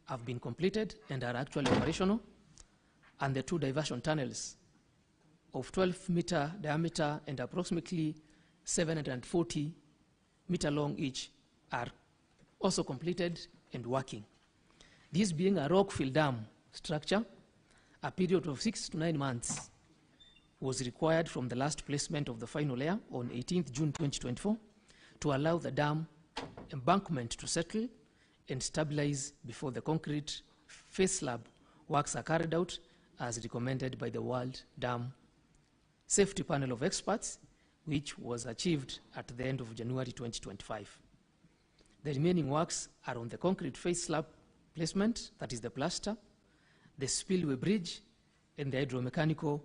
have been completed and are actually operational, and the 2 diversion tunnels of 12-meter diameter and approximately 740-meter long each are also completed and working. This being a rock-fill dam structure, a period of 6 to 9 months was required from the last placement of the final layer on 18th June 2024 to allow the dam embankment to settle and stabilize before the concrete face slab works are carried out as recommended by the World Dam Safety Panel of Experts, which was achieved at the end of January 2025. The remaining works are on the concrete face slab placement, that is the plaster, the spillway bridge, and the hydromechanical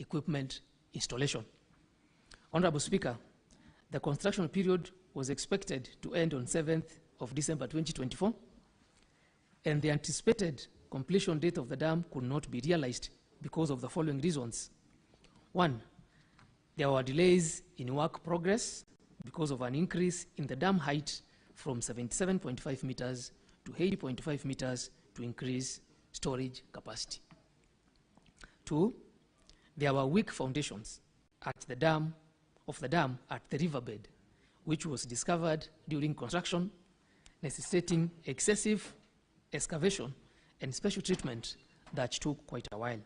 equipment installation. Honorable Speaker, the construction period was expected to end on 7th of December 2024, and the anticipated completion date of the dam could not be realized because of the following reasons. 1, there were delays in work progress because of an increase in the dam height from 77.5 meters to 80.5 meters to increase storage capacity. 2, there were weak foundations at the dam at the riverbed, which was discovered during construction, necessitating excessive excavation and special treatment that took quite a while.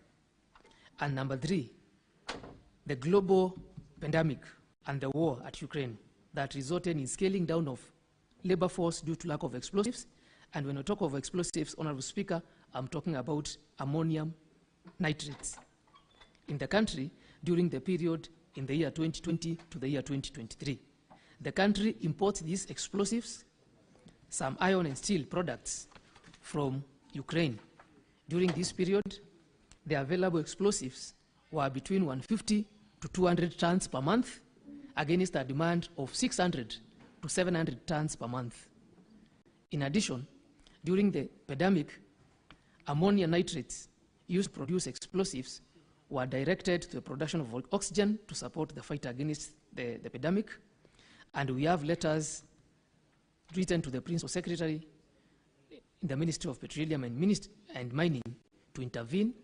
And number 3, the global pandemic and the war at Ukraine that resulted in scaling down of labor force due to lack of explosives. And when I talk of explosives, Honorable Speaker, I'm talking about ammonium nitrates in the country during the period in the year 2020 to the year 2023. The country imports these explosives, some iron and steel products from Ukraine. During this period, the available explosives were between 150 to 200 tons per month against a demand of 600 to 700 tons per month. In addition, during the pandemic, ammonia nitrates used to produce explosives were directed to the production of oxygen to support the fight against the pandemic. And we have letters written to the Principal Secretary in the Ministry of Petroleum and Mining to intervene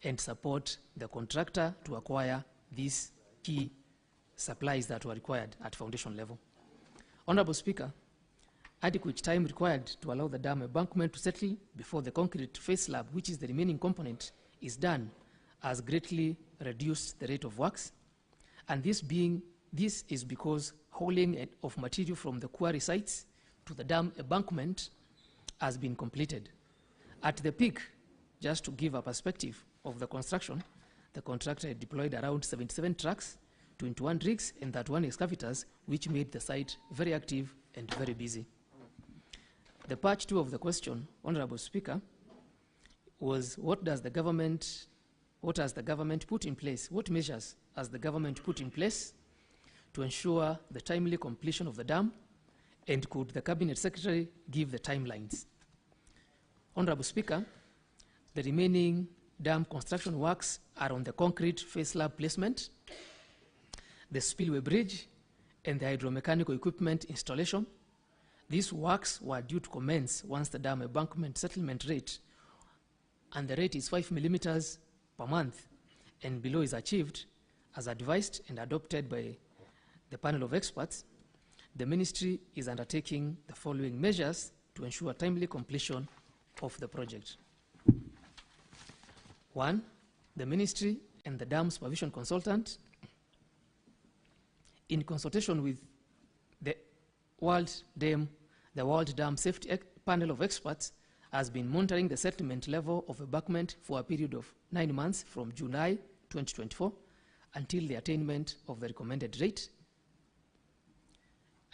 and support the contractor to acquire these key supplies that were required at foundation level. Honorable Speaker, adequate time required to allow the dam embankment to settle before the concrete face slab, which is the remaining component, is done, has greatly reduced the rate of works. And this is because hauling of material from the quarry sites to the dam embankment has been completed. At the peak, just to give a perspective of the construction, the contractor had deployed around 77 trucks, 21 rigs, and 31 excavators, which made the site very active and very busy. The part 2 of the question, Honorable Speaker, was what has the government put in place? What measures has the government put in place to ensure the timely completion of the dam, and could the Cabinet Secretary give the timelines? Honorable Speaker, the remaining dam construction works are on the concrete face slab placement, the spillway bridge, and the hydromechanical equipment installation. These works were due to commence once the dam embankment settlement rate, and the rate is 5 millimeters per month and below, is achieved as advised and adopted by the panel of experts. The ministry is undertaking the following measures to ensure timely completion of the project. 1, the ministry and the dam supervision consultant, in consultation with the World Dam Safety Panel of Experts, has been monitoring the settlement level of embankment for a period of 9 months from July 2024 until the attainment of the recommended rate.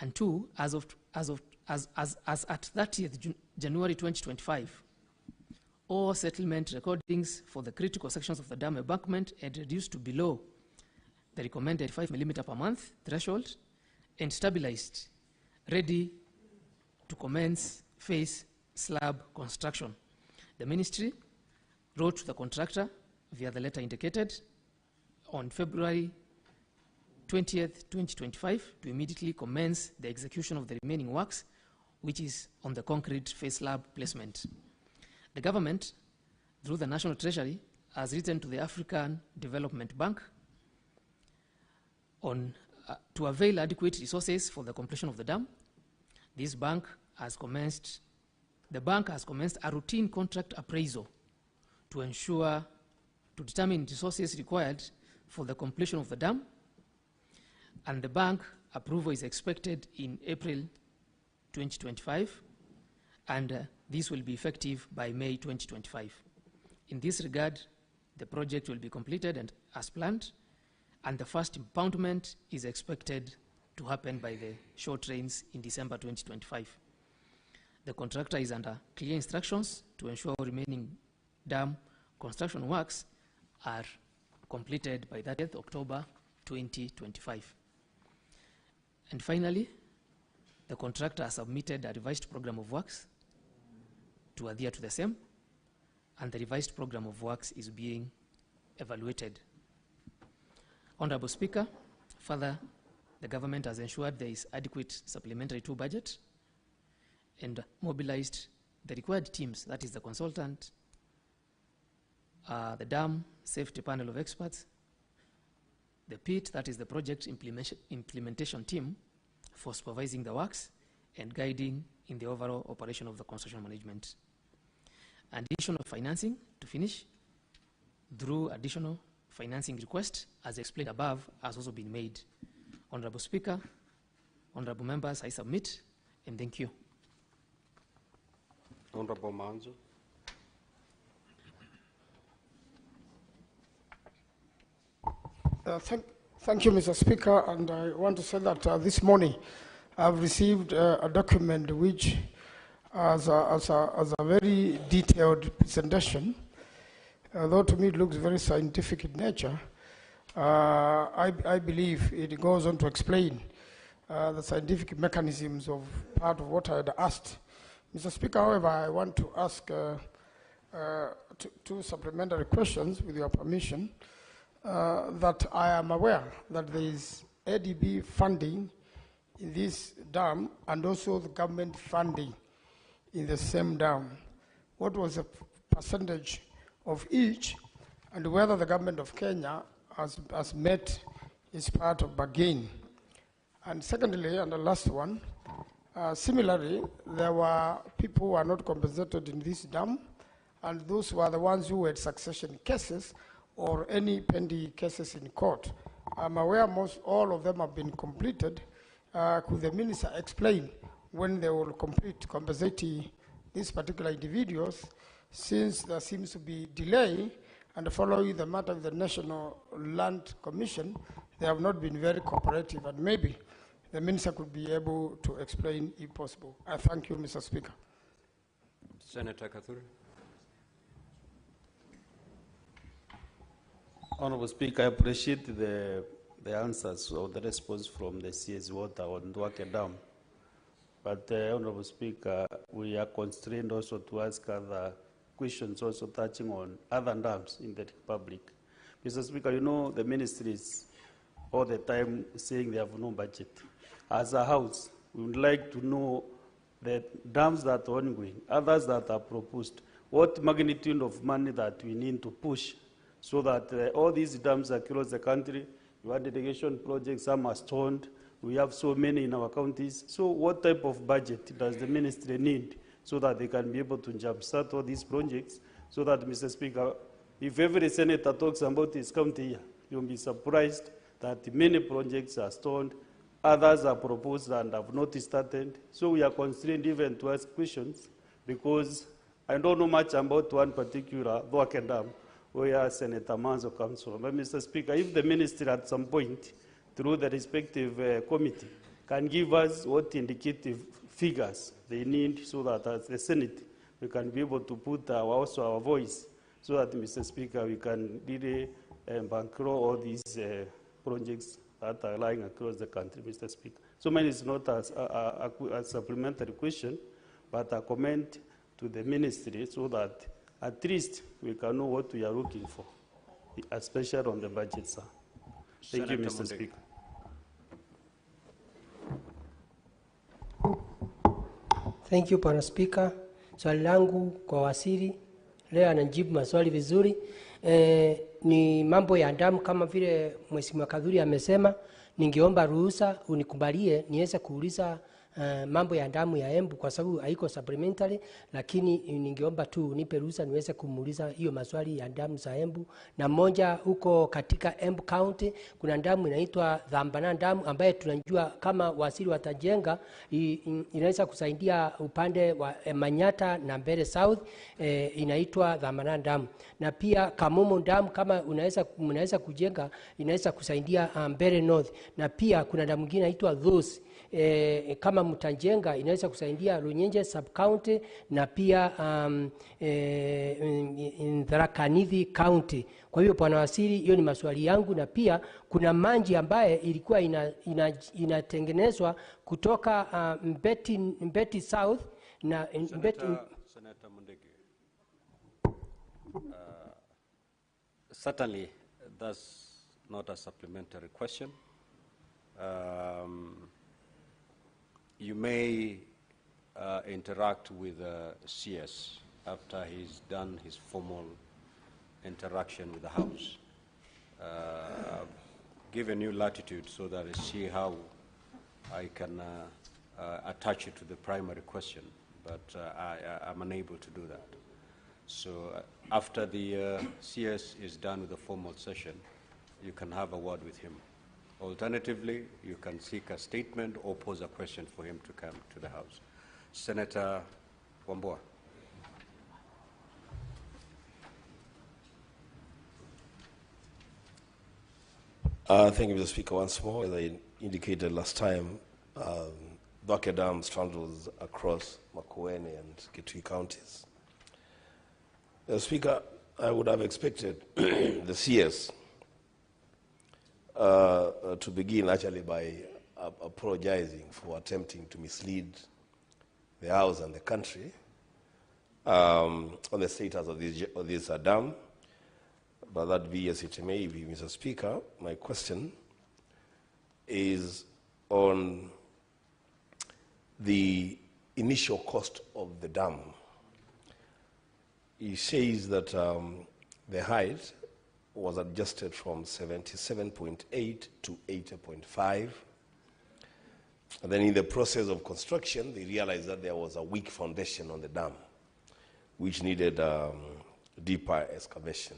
And 2, as at 30th January 2025, all settlement recordings for the critical sections of the dam embankment had reduced to below the recommended 5 millimeter per month threshold and stabilized, ready to commence face slab construction. The ministry wrote to the contractor via the letter indicated on February 20th, 2025 to immediately commence the execution of the remaining works, which is on the concrete face slab placement. The government, through the National Treasury, has written to the African Development Bank on to avail adequate resources for the completion of the dam. The bank has commenced a routine contract appraisal to determine resources required for the completion of the dam, and the bank approval is expected in April 2025, and this will be effective by May 2025. In this regard, the project will be completed and as planned, and the first impoundment is expected to happen by the short trains in December 2025. The contractor is under clear instructions to ensure remaining dam construction works are completed by 30th October 2025. And finally, the contractor has submitted a revised program of works to adhere to the same, and the revised program of works is being evaluated. Honorable Speaker, further, the government has ensured there is adequate supplementary to budget and mobilized the required teams, that is the consultant, the dam safety panel of experts, the PIT, that is the project implementation team, for supervising the works and guiding in the overall operation of the construction management. Additional financing, to finish, through additional financing request, as explained above, has also been made. Honorable Speaker, honorable members, I submit, and thank you. Honorable Manzo. Thank you, Mr. Speaker, and I want to say that this morning I've received a document which has a very detailed presentation. Although to me it looks very scientific in nature, I believe it goes on to explain the scientific mechanisms of part of what I had asked. Mr. Speaker, however, I want to ask two supplementary questions, with your permission. That I am aware that there is ADB funding in this dam and also the government funding in the same dam. What was the percentage of each, and whether the government of Kenya has met its part of bargain? And secondly, and the last one, similarly, there were people who are not compensated in this dam, and those were the ones who had succession cases or any pending cases in court. I'm aware all of them have been completed. Could the minister explain when they will complete compensating these particular individuals, since there seems to be delay, and following the matter of the National Land Commission, they have not been very cooperative, and maybe the minister could be able to explain if possible. I thank you, Mr. Speaker. Senator Kathuri. Honorable Speaker, I appreciate the answers or the response from the CS Water on Ndwake Dam. But, Honorable Speaker, we are constrained also to ask other questions also touching on other dams in the Republic. Mr. Speaker, you know the ministry is all the time saying they have no budget. As a House, we would like to know the dams that are ongoing, others that are proposed, what magnitude of money that we need to push so that all these dams across the country, you have irrigation projects, some are stoned, we have so many in our counties. So what type of budget does the ministry need so that they can be able to jumpstart all these projects, so that, Mr. Speaker, if every senator talks about his county here, you'll be surprised that many projects are stoned, others are proposed and have not started. So we are constrained even to ask questions, because I don't know much about one particular Ndwake Dam, where Senator Manzo comes from. But, Mr. Speaker, if the ministry at some point, through the respective committee, can give us what indicative figures they need, so that as the Senate, we can be able to put also our voice, so that, Mr. Speaker, we can really bankroll all these projects that are lying across the country, Mr. Speaker. So mine is not a supplementary question, but a comment to the ministry, so that at least we can know what we are looking for, especially on the budget, sir. Thank you, Mr. Speaker. Thank you, Bwana Speaker. Swali langu kwa waziri leo anajibu maswali vizuri. Ni mambo ya damu kama vile Mheshimiwa Kadhuri amesema. Ningeomba ruhusa unikubalie niweze kuuliza mambo ya damu ya Embu kwa sababu haiko supplementary, lakini ningeomba tu unipe ruhusa niweze kumuuliza hiyo maswali ya damu za Embu. Na moja huko katika Embu County kuna damu inaitwa Dhambana damu ambaye tunajua kama waziri watajenga inaweza kusaidia upande wa Manyata na Mbere South, inaitwa Dhambana damu. Na pia Kamumu damu kama unaweza kujenga inaweza kusaidia Mbere North. Na pia kuna damu nyingine inaitwa Those kama mtajenga inaweza kusaidia Runyenje sub-county na pia Tharaka Nithi county. Kwa hiyo Bwana Waziri, hiyo ni maswali yangu. Na pia kuna manji ambaye ilikuwa inatengenezwa kutoka Mbeti South na Senator Mundegi. Certainly that's not a supplementary question. You may interact with CS after he's done his formal interaction with the House. Given you latitude so that I see how I can attach it to the primary question, but I'm unable to do that. So after the CS is done with the formal session, you can have a word with him. Alternatively, you can seek a statement or pose a question for him to come to the House. Senator Wambua. Thank you, Mr. Speaker, once more. As I indicated last time, Dwake Dam straddles across Makueni and Kitui counties. Speaker, I would have expected the CS to begin actually by apologizing for attempting to mislead the House and the country on the status of this dam. But that be as it may be, Mr. Speaker, my question is on the initial cost of the dam. He says that the height was adjusted from 77.8 to 80.5. And then in the process of construction, they realized that there was a weak foundation on the dam, which needed deeper excavation.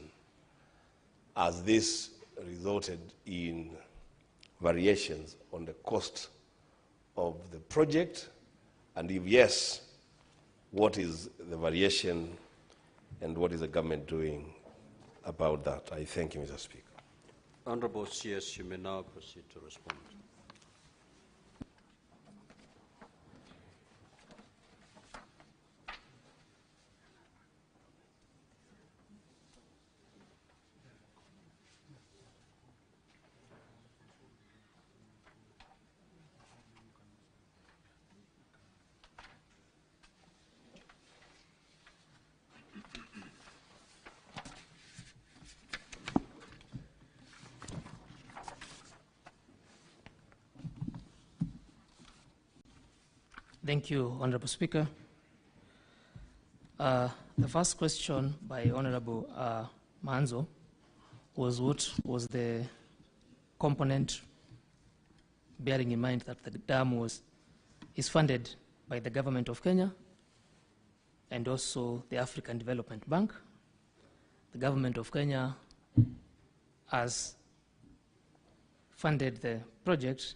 As this resulted in variations on the cost of the project, and if yes, what is the variation and what is the government doing about that? I thank you, Mr. Speaker. Honorable CS, you may now proceed to respond. Thank you, Honorable Speaker. The first question by Honorable Manzo was what was the component, bearing in mind that the dam is funded by the government of Kenya and also the African Development Bank. The government of Kenya has funded the project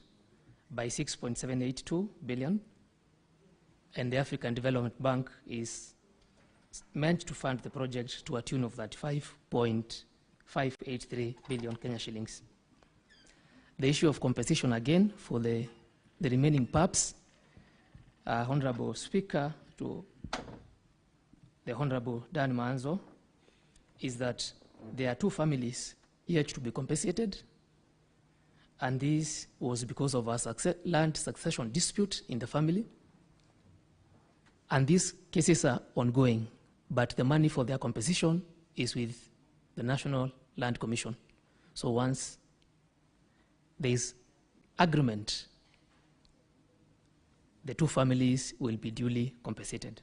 by 6.782 billion, and the African Development Bank is meant to fund the project to a tune of 35.583 billion Kenya shillings. The issue of compensation again for the remaining PAPs, Honorable Speaker, to the Honorable Dan Manzo, is that there are two families yet to be compensated, and this was because of a land succession dispute in the family. And these cases are ongoing, but the money for their compensation is with the National Land Commission. So once there is agreement, the two families will be duly compensated.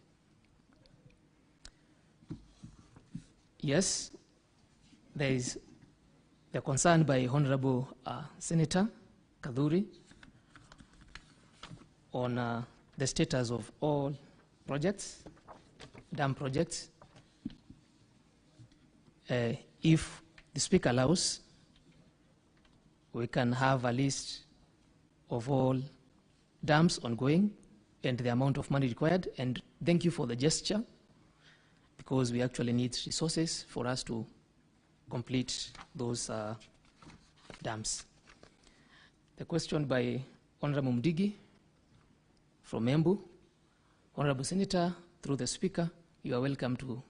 yes, there is the concern by Honorable Senator Kaduri on the status of all projects, dam projects. If the Speaker allows, we can have a list of all dams ongoing and the amount of money required. And thank you for the gesture, because we actually need resources for us to complete those dams. The question by Honorable Mdigi from Embu. Honorable Senator, through the Speaker, you are welcome to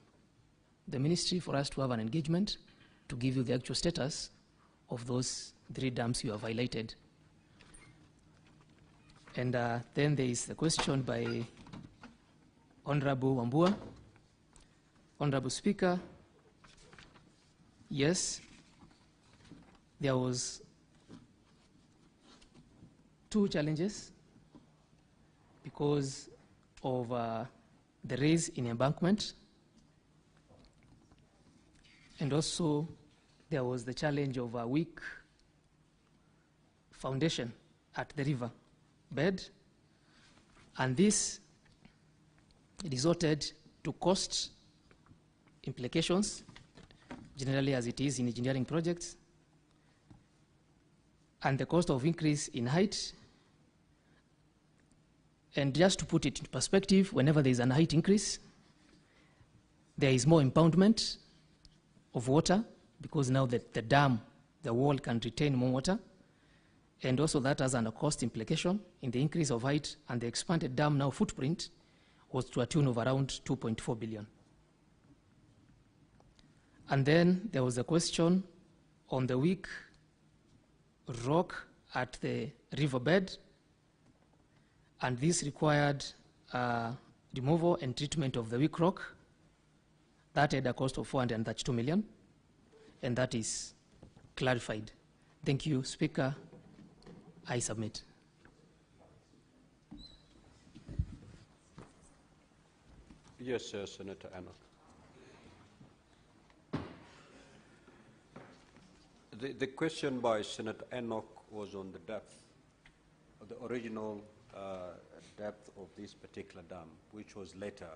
the Ministry for us to have an engagement to give you the actual status of those 3 dams you have highlighted. And then there is the question by Honorable Wambua. Honorable Speaker, yes, there was 2 challenges because of the raise in embankment, and also there was the challenge of a weak foundation at the river bed, and this resulted to cost implications, generally as it is in engineering projects, and the cost of increase in height. And just to put it in perspective, whenever there is an height increase, there is more impoundment of water, because now the dam, the wall can retain more water. And also that has a cost implication in the increase of height, and the expanded dam now footprint was to a tune of around 2.4 billion. And then there was a question on the weak rock at the riverbed, and this required removal and treatment of the weak rock. That had a cost of 432 million, and that is clarified. Thank you, Speaker. I submit. Yes, Senator Enoch. The question by Senator Enoch was on the depth, the original depth of this particular dam, which was later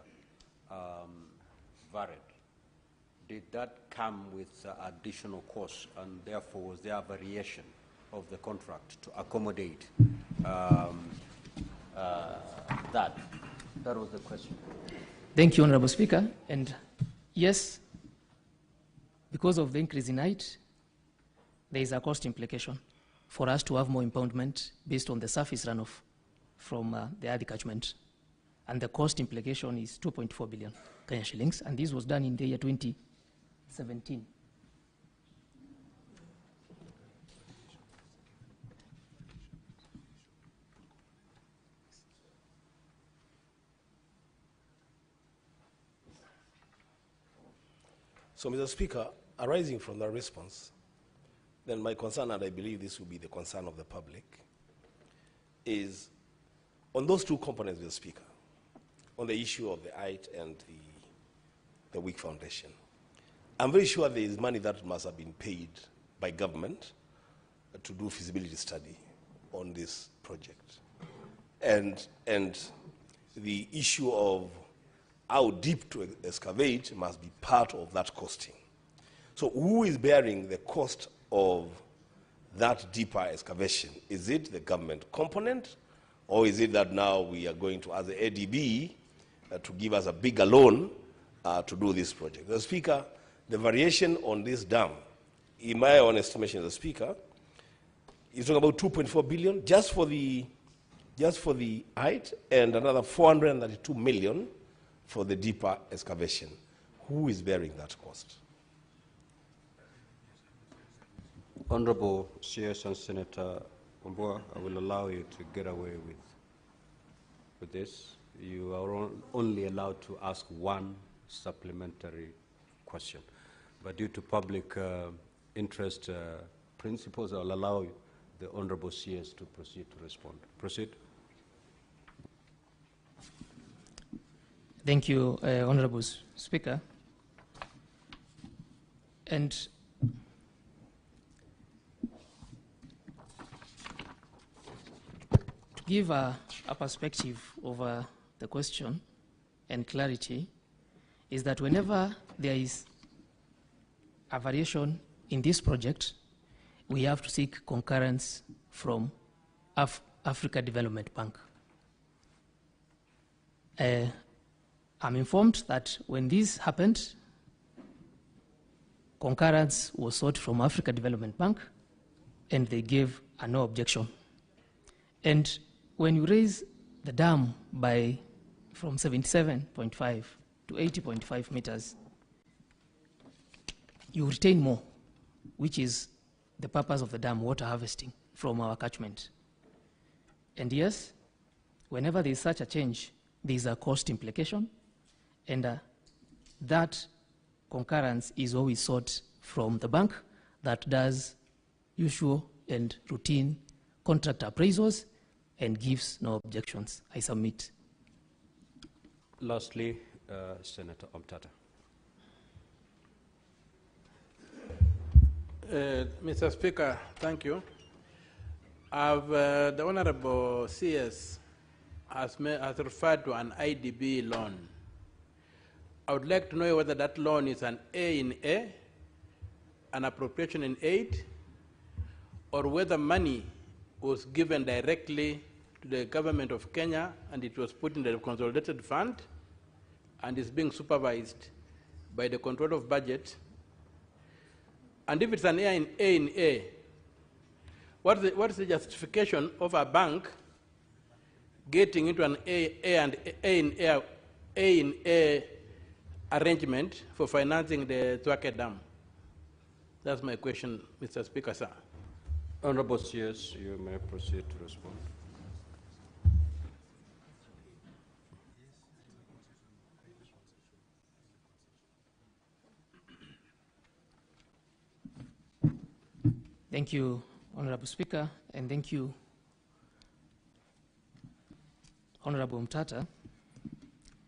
varied. Did that come with additional costs, and therefore was there a variation of the contract to accommodate that? That was the question. Thank you, Honorable Speaker. And yes, because of the increase in height, there is a cost implication for us to have more impoundment based on the surface runoff from the Adi catchment. And the cost implication is 2.4 billion Kenya shillings, and this was done in the year 2017. So, Mr. Speaker, arising from that response, then my concern, and I believe this will be the concern of the public, is on those 2 components, Mr. Speaker, on the issue of the height and the weak foundation. I'm very sure there is money that must have been paid by government to do feasibility study on this project. And the issue of how deep to excavate must be part of that costing. So who is bearing the cost of that deeper excavation? Is it the government component, or is it that now we are going to ask the ADB to give us a bigger loan to do this project? The Speaker, the variation on this dam, in my own estimation, the Speaker, is talking about 2.4 billion just for the height, and another 432 million for the deeper excavation. Who is bearing that cost? Honorable CS and Senator Wambua, I will allow you to get away with this. You are only allowed to ask 1 supplementary question. But due to public interest principles, I'll allow the Honorable CS to proceed to respond. Proceed. Thank you, Honorable Speaker. And to give a perspective over the question and clarity is that whenever there is a variation in this project, we have to seek concurrence from Africa Development Bank. I'm informed that when this happened, concurrence was sought from Africa Development Bank, and they gave a no objection. And when you raise the dam from 77.5 to 80.5 meters, you retain more, which is the purpose of the dam, water harvesting from our catchment. And yes, whenever there is such a change, there is a cost implication, and that concurrence is always sought from the bank that does usual and routine contract appraisals and gives no objections. I submit. Lastly, Senator Omtata. Mr. Speaker, thank you. The Honorable CS has referred to an IDB loan. I would like to know whether that loan is an A in A, an appropriation in aid, or whether money was given directly to the government of Kenya and it was put in the consolidated fund and is being supervised by the control of budget. And if it's an A in A, what is the justification of a bank getting into an A in A arrangement for financing the TOKA Dam? That's my question, Mr. Speaker, sir. Honorable CS, you may proceed to respond. Thank you, Honorable Speaker, and thank you, Honorable Mtata.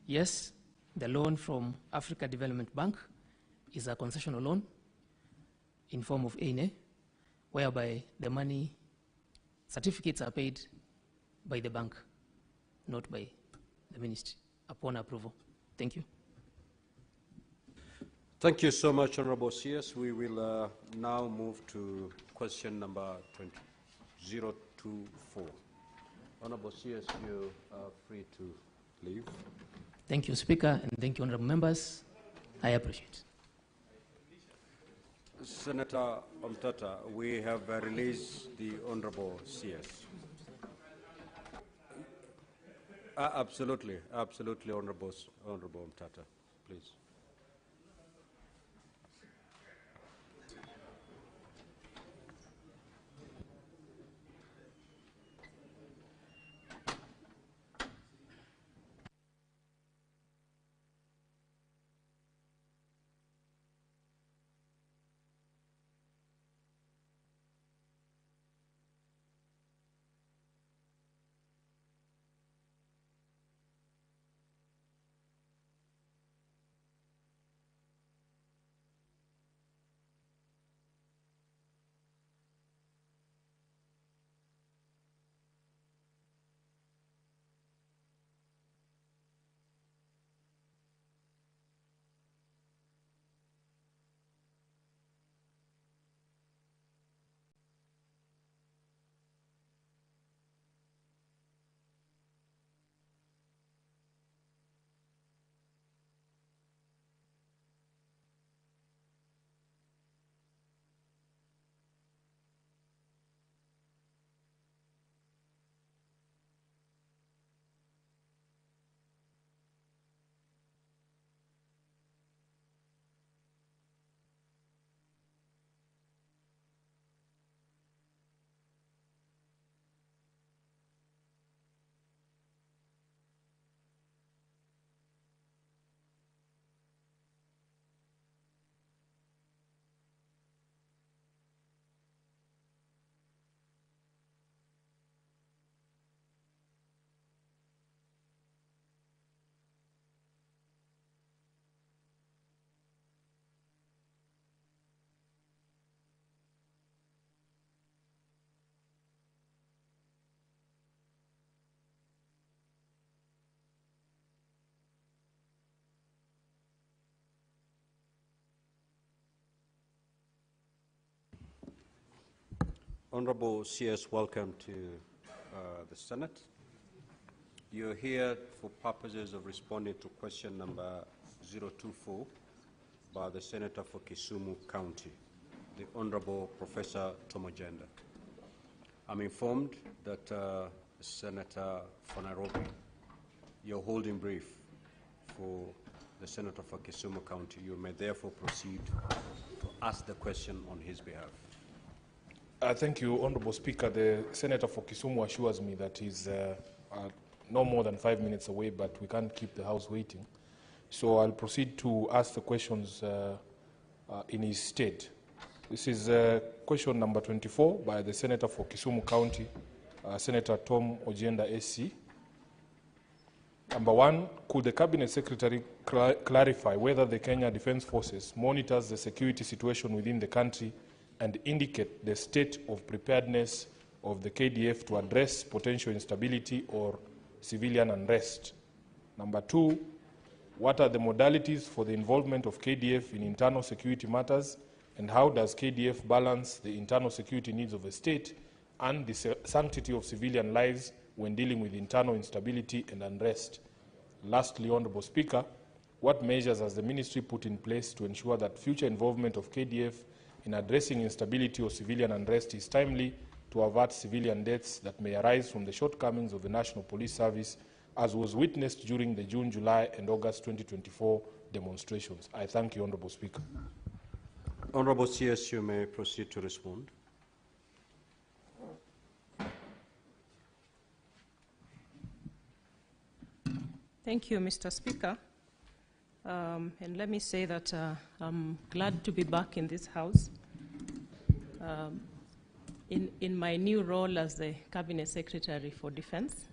Yes, the loan from Africa Development Bank is a concessional loan in form of A&A, whereby the money certificates are paid by the bank, not by the ministry, upon approval. Thank you. Thank you so much, Honorable CS. We will now move to question number 024. Honorable CS, you are free to leave. Thank you, Speaker, and thank you, honorable members. I appreciate it. Senator Omtata, we have released the Honorable CS. Absolutely, Honorable Omtata, please. Honorable CS, welcome to the Senate. You're here for purposes of responding to question number 024 by the Senator for Kisumu County, the Honorable Professor Tom Ojenda. I'm informed that Senator for Nairobi, you're holding brief for the Senator for Kisumu County. You may therefore proceed to ask the question on his behalf. Thank you, Honorable Speaker. The Senator for Kisumu assures me that he's no more than 5 minutes away, but we can't keep the House waiting. So I'll proceed to ask the questions in his stead. This is question number 24 by the Senator for Kisumu County, Senator Tom Ojenda SC. Number 1, could the Cabinet Secretary clarify whether the Kenya Defence Forces monitors the security situation within the country and indicate the state of preparedness of the KDF to address potential instability or civilian unrest? Number 2, what are the modalities for the involvement of KDF in internal security matters, and how does KDF balance the internal security needs of a state and the sanctity of civilian lives when dealing with internal instability and unrest? Lastly, Honorable Speaker, what measures has the ministry put in place to ensure that future involvement of KDF in addressing instability or civilian unrest is timely to avert civilian deaths that may arise from the shortcomings of the National Police Service, as was witnessed during the June, July, and August 2024 demonstrations? I thank you, Honorable Speaker. Honorable CS, you may proceed to respond. Thank you, Mr. Speaker. And let me say that I'm glad to be back in this House in my new role as the Cabinet Secretary for Defense.